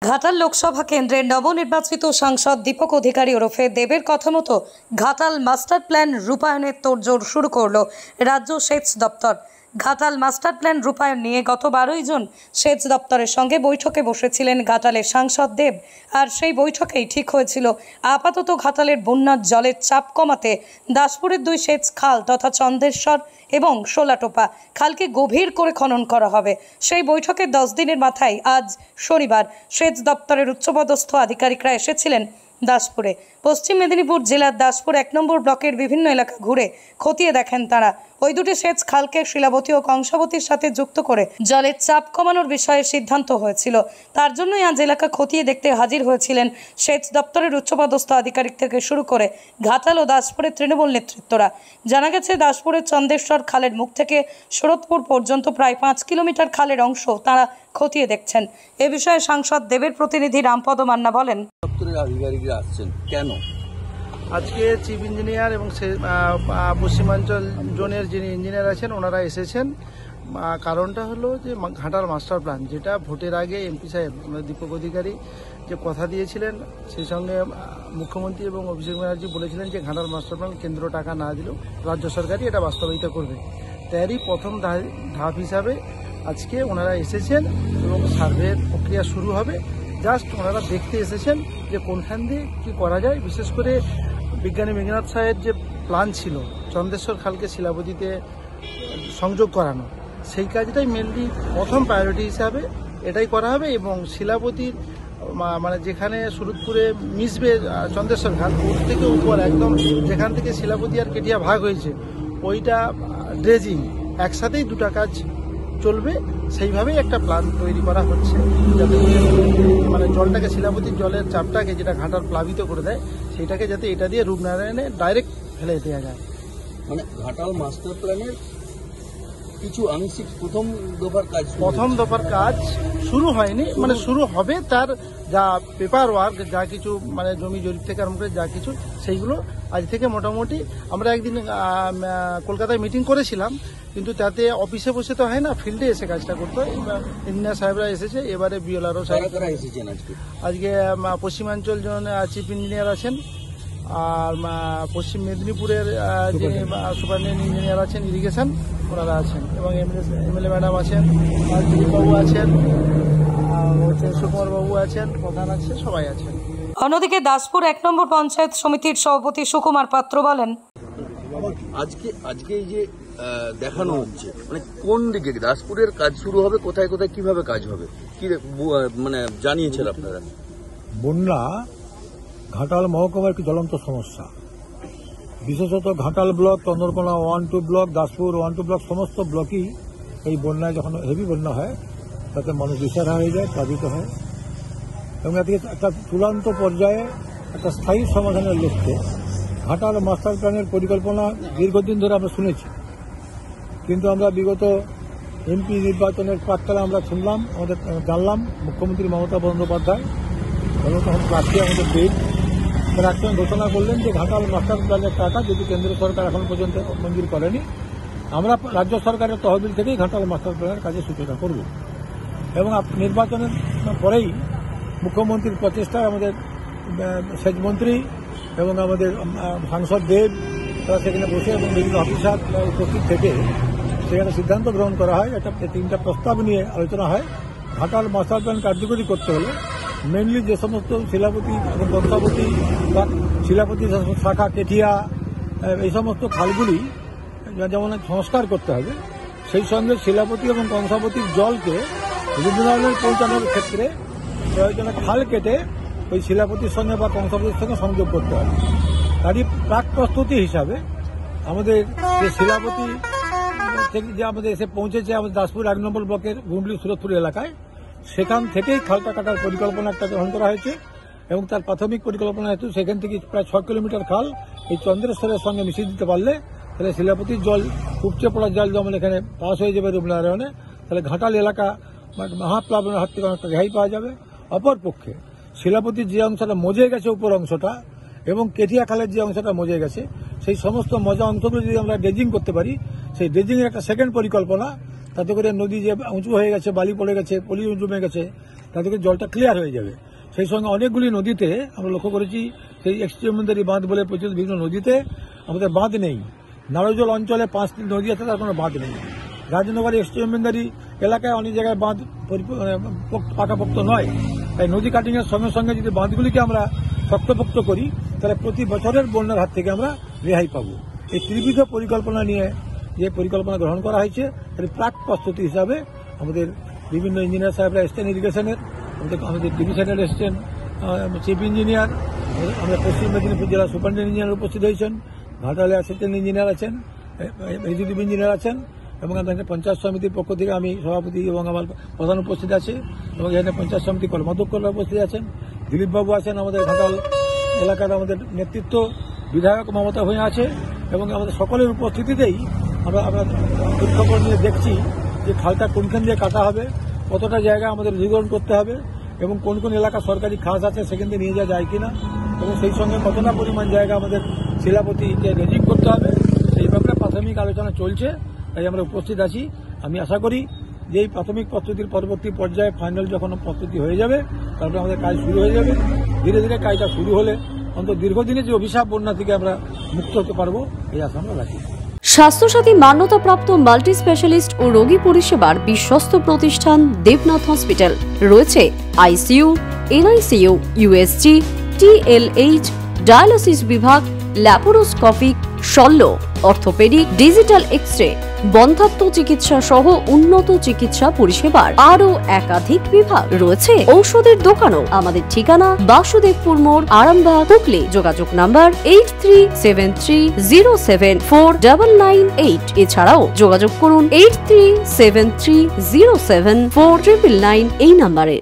ঘাটাল লোকসভা কেন্দ্রের নবনির্বাচিত সাংসদ দীপক অধিকারী ওরফে দেবের কথা মতো ঘাটাল মাস্টার প্ল্যান রূপায়ণের তোড়জোড় শুরু করল রাজ্য সেচ দপ্তর। ঘাটাল মাস্টার প্ল্যান রূপায়ণ নিয়ে গত 12 জুন সেচ দপ্তরের সঙ্গে বৈঠকে বসেছিলেন ঘাটালের সাংসদ দেব। আর সেই বৈঠকেই ঠিক হয়েছিল আপাতত ঘাটালের বন্যার জলের চাপ কমাতে দাসপুরের 2 সেচ খাল তথা চন্দ্রেশ্বর এবং সোলাটোপা খালকে গভীর করে খনন করা হবে। সেই বৈঠকের 10 দিনের মাথায় আজ শনিবার সেচ দপ্তরের উচ্চপদস্থ আধিকারিকরা এসেছিলেন দাসপুরে। পশ্চিম মেদিনীপুর জেলার দাসপুর 1 নম্বর ব্লকের বিভিন্ন এলাকা ঘুরে খতিয়ে দেখেন তারা। ওই দুটি সেচ খালকে শিলাবতী ও কংসাবতীর সাথে যুক্ত করে জলের চাপ কমানোর বিষয়ে সিদ্ধান্ত হয়েছিল। তার জন্যই আজ এলাকা খতিয়ে দেখতে হাজির হয়েছিলেন সেচ দপ্তরের উচ্চপদস্থ আধিকারিক থেকে শুরু করে ঘাটাল ও দাসপুরের তৃণমূল নেতৃত্বরা। জানা গেছে দশপুরের চন্দ্রেশ্বর খালের মুখ থেকে শরৎপুর পর্যন্ত প্রায় 5 কিলোমিটার খালের অংশ তারা খতিয়ে দেখছেন। এ বিষয়ে সাংসদ দেবের প্রতিনিধি রামপদ মান্না বলেন, দপ্তরের আধিকারিকরা আসছেন কেন? আজকে চিফ ইঞ্জিনিয়ার এবং পশ্চিমাঞ্চল জোনের যিনি ইঞ্জিনিয়ার আছেন ওনারা এসেছেন। কারণটা হলো যে ঘাটাল মাস্টার প্ল্যান, যেটা ভোটের আগে এমপি সাহেব দীপক অধিকারী যে কথা দিয়েছিলেন, সেই সঙ্গে মুখ্যমন্ত্রী এবং অভিষেক ব্যানার্জি বলেছিলেন যে ঘাটাল মাস্টার প্ল্যান কেন্দ্র টাকা না দিলেও রাজ্য সরকারই এটা বাস্তবায়িত করবে। তারই প্রথম ধাপ হিসাবে আজকে ওনারা এসেছেন এবং সার্ভের প্রক্রিয়া শুরু হবে। জাস্ট ওনারা দেখতে এসেছেন যে কোনখান দিয়ে কী করা যায়। বিশেষ করে বিজ্ঞানী মেঘনাথ সাহের যে প্ল্যান ছিল চন্দ্রেশ্বর খালকে শিলাবতীতে সংযোগ করানো, সেই কাজটাই মেনলি প্রথম প্রায়োরিটি হিসাবে এটাই করা হবে। এবং শিলাবতীর মানে যেখানে সুরতপুরে মিশবে চন্দ্রেশ্বর খাল, ওর থেকে উপর একদম যেখান থেকে শিলাবতী আর কেটিয়া ভাগ হয়েছে ওইটা ড্রেজিং একসাথেই দুটা কাজ চলবে। সেইভাবেই একটা প্ল্যান তৈরি করা হচ্ছে, যাতে মানে জলটাকে শিলাবতীর জলের চাপটাকে যেটা ঘাটাল প্লাবিত করে দেয় সেইটাকে যাতে এটা দিয়ে রূপনারায়ণে ডাইরেক্ট ফেলে দেওয়া যায়। মানে ঘাটাল মাস্টার প্ল্যানের কিছু আংশিক প্রথম দফার কাজ শুরু হয়নি, মানে শুরু হবে। তার যা পেপার ওয়ার্ক, যা কিছু মানে জমি জরিপ থেকে আরম্ভ করে যা কিছু, সেইগুলো আজ থেকে মোটামুটি আমরা একদিন কলকাতায় মিটিং করেছিলাম, কিন্তু তাতে অফিসে বসে তো হয় না, ফিল্ডে এসে কাজটা করতে হয়। ইঞ্জিনিয়ার সাহেবরা এসেছে, এবারে বিএলআরও সাহেবরা এসেছেন। আজকে পশ্চিমাঞ্চল জোনে চিফ ইঞ্জিনিয়ার আছেন, আর পশ্চিম মেদিনীপুরের যিনি সুপারিনটেন্ডেন্ট ইঞ্জিনিয়ার আছেন ইরিগেশন ওনারা আছেন, এবং এমএলএ ম্যাডাম আছেন, দিলীপবাবু আছেন, সুকুমার বাবু আছেন, প্রধান আছে, সবাই আছেন। অন্যদিকে দাসপুর 1 নম্বর পঞ্চায়েত সমিতির সভাপতি সুকুমার পাত্র বলেন, আজকে এই যে দেখানো হচ্ছে মানে কোন দিকে দাসপুরের কাজ শুরু হবে, কোথায় কোথায় কিভাবে কাজ হবে, কি মানে জানিয়েছেন আপনারা? বন্যা ঘাটাল মহকুমার একটি জ্বলন্ত সমস্যা। বিশেষত Ghatal block, Chandrakona 1-2 block, Daspur 1-2 block, সমস্ত ব্লকই এই বন্যায় যখন হেভি বন্যা হয় তাতে মানুষ দিশাহারা হয়ে যায়, প্লাবিত হয়। এবং এদিকে একটা চূড়ান্ত পর্যায়ে একটা স্থায়ী সমাধানের লক্ষ্যে ঘাটাল মাস্টার প্ল্যানের পরিকল্পনা দীর্ঘদিন ধরে আমরা শুনেছি, কিন্তু আমরা বিগত এমপি নির্বাচনের প্রাক্কালে আমরা শুনলাম, আমাদের জানলাম মুখ্যমন্ত্রী মমতা বন্দ্যোপাধ্যায় প্রার্থী আমাদের দেব তারা একজন ঘোষণা করলেন যে ঘাটাল মাস্টার প্ল্যানের টাকা যদি কেন্দ্র সরকার এখন পর্যন্ত মঞ্জুর করেনি, আমরা রাজ্য সরকারের তহবিল থেকেই ঘাটাল মাস্টার প্ল্যানের কাজের সূচনা করব। এবং নির্বাচনের পরেই মুখ্যমন্ত্রীর প্রচেষ্টায় আমাদের সেচমন্ত্রী এবং আমাদের সাংসদ দেব তারা সেখানে বসে এবং বিভিন্ন অফিসার উপস্থিত থেকে সেখানে সিদ্ধান্ত গ্রহণ করা হয়। এটা 3টা প্রস্তাব নিয়ে আলোচনা হয়। ঘাটাল মাস্টার প্ল্যান কার্যকরী করতে হলে মেনলি যে সমস্ত শিলাবতী এবং কংসাবতী বা শিলাবতী শাখা কেঠিয়া এই সমস্ত খালগুলি যেমন সংস্কার করতে হবে, সেই সঙ্গে শিলাবতী এবং কংসাবতীর জলকে রূপনারায়ণে পৌঁছানোর ক্ষেত্রে প্রয়োজনে খাল কেটে ওই শিলাবতীর সঙ্গে বা কংসাবতীর সঙ্গে সংযোগ করতে হবে। তারই প্রাক প্রস্তুতি হিসাবে আমাদের যে শিলাবতী থেকে যে আমাদের এসে পৌঁছেছে আমাদের দাসপুর 1 নম্বর ব্লকের গুন্ডলি সুরতপুর এলাকায়, সেখান থেকেই খালটা কাটার পরিকল্পনা একটা গ্রহণ করা হয়েছে। এবং তার প্রাথমিক পরিকল্পনা হেতু সেখান থেকে প্রায় 6 কিলোমিটার খাল এই চন্দ্রেশ্বরের সঙ্গে মিশিয়ে দিতে পারলে তাহলে শিলাবতীর জল, উপচে পড়ার জল যেমন এখানে পাস হয়ে যাবে রূপনারায়ণে, তাহলে ঘাটাল এলাকা মহাপ্লাবনের হাত থেকে অনেকটা রেহাই পাওয়া যাবে। অপরপক্ষে শিলাবতীর যে অংশটা মজে গেছে উপর অংশটা এবং কেঠিয়া খালের যে অংশটা মজে গেছে, সেই সমস্ত মজা অংশগুলো যদি আমরা ড্রেজিং করতে পারি, সেই ড্রেজিংয়ের একটা সেকেন্ড পরিকল্পনা তাতে করে নদী যে উঁচু হয়ে গেছে, বালি পড়ে গেছে, পলি জমে গেছে, তাতে করে জলটা ক্লিয়ার হয়ে যাবে। সেই সঙ্গে অনেকগুলি নদীতে আমরা লক্ষ্য করেছি, সেই এক্সট্রিমদারি বাঁধ বলে প্রচলিত বিভিন্ন নদীতে আমাদের বাঁধ নেই। নারজল অঞ্চলে 5টি নদী আছে, তার কোনো বাঁধ নেই। রাজনগর এক্সট্রিমদারি এলাকায় অনেক জায়গায় বাঁধ পাকাপোক্ত নয়। তাই নদী কাটিং এর সঙ্গে সঙ্গে যদি বাঁধগুলিকে আমরা শক্তপোক্ত করি, তাহলে প্রতি বছরের বন্যার হাত থেকে আমরা রেহাই পাবো। এই ত্রিবিধ পরিকল্পনা নিয়ে যে পরিকল্পনা গ্রহণ করা হয়েছে, এর প্রাক প্রস্তুতি হিসাবে আমাদের বিভিন্ন ইঞ্জিনিয়ার সাহেবরা এসছেন, ইরিগেশনের আমাদের ডিভিশনাল এসছেন, চিফ ইঞ্জিনিয়ার, আমরা পশ্চিম মেদিনীপুর জেলা সুপারিনটেন্ডেন্ট ইঞ্জিনিয়ার উপস্থিত হয়েছেন, ঘাটালে অ্যাসিস্ট্যান্ট ইঞ্জিনিয়ার আছেন, এক্সিকিউটিভ ইঞ্জিনিয়ার আছেন, এবং এখানে পঞ্চায়েত সমিতির পক্ষ থেকে আমি সভাপতি এবং আমার প্রধান উপস্থিত আছে, এবং এখানে পঞ্চায়েত সমিতি কর্মাধ্যক্ষরা উপস্থিত আছেন, দিলীপবাবু আছেন, আমাদের ঘাটাল এলাকার আমাদের নেতৃত্ব বিধায়ক মমতা ভূঁইয়া আছে, এবং আমাদের সকলের উপস্থিতিতেই আমরা খবর নিয়ে দেখছি যে খালটা কোনখান দিয়ে কাটা হবে, কতটা জায়গা আমাদের অধিগ্রহণ করতে হবে, এবং কোন কোন এলাকা সরকারি খাস আছে সেখান থেকে নিয়ে যাওয়া যায় কিনা, এবং সেই সঙ্গে কতটা পরিমাণ জায়গা আমাদের শিলাপতি রেজিং করতে হবে, সেই ব্যাপারে প্রাথমিক আলোচনা চলছে। তাই আমরা উপস্থিত আছি। আমি আশা করি যে এই প্রাথমিক প্রস্তুতির পরবর্তী পর্যায়ে ফাইনাল যখন প্রস্তুতি হয়ে যাবে, তারপরে আমাদের কাজ শুরু হয়ে যাবে। ধীরে ধীরে কাজটা শুরু হলে অন্তত দীর্ঘদিনে যে অভিশাপ বন্যা থেকে আমরা মুক্ত হতে পারবো, এই আশা আমরা রাখি। স্বাস্থ্যসাথী মান্যতাপ্রাপ্ত মাল্টি স্পেশালিস্ট ও রোগী পরিষেবার বিশ্বস্ত প্রতিষ্ঠান দেবনাথ হসপিটাল। রয়েছে ICU, NICU, USG, TLH, dialysis বিভাগ, ল্যাপারোস্কোপিক, শল্য, অর্থোপেডিক, ডিজিটাল এক্স-রে, বন্ধ্যাত্ব চিকিৎসা সহ উন্নত চিকিৎসা পরিষেবার আরও একাধিক বিভাগ। রয়েছে ঔষধের দোকানও। আমাদের ঠিকানা বাসুদেবপুর মোড়, আরামবাগ, হুগলি। যোগাযোগ নাম্বার 8373074998। এছাড়াও যোগাযোগ করুন 8373074999 এই নাম্বারে।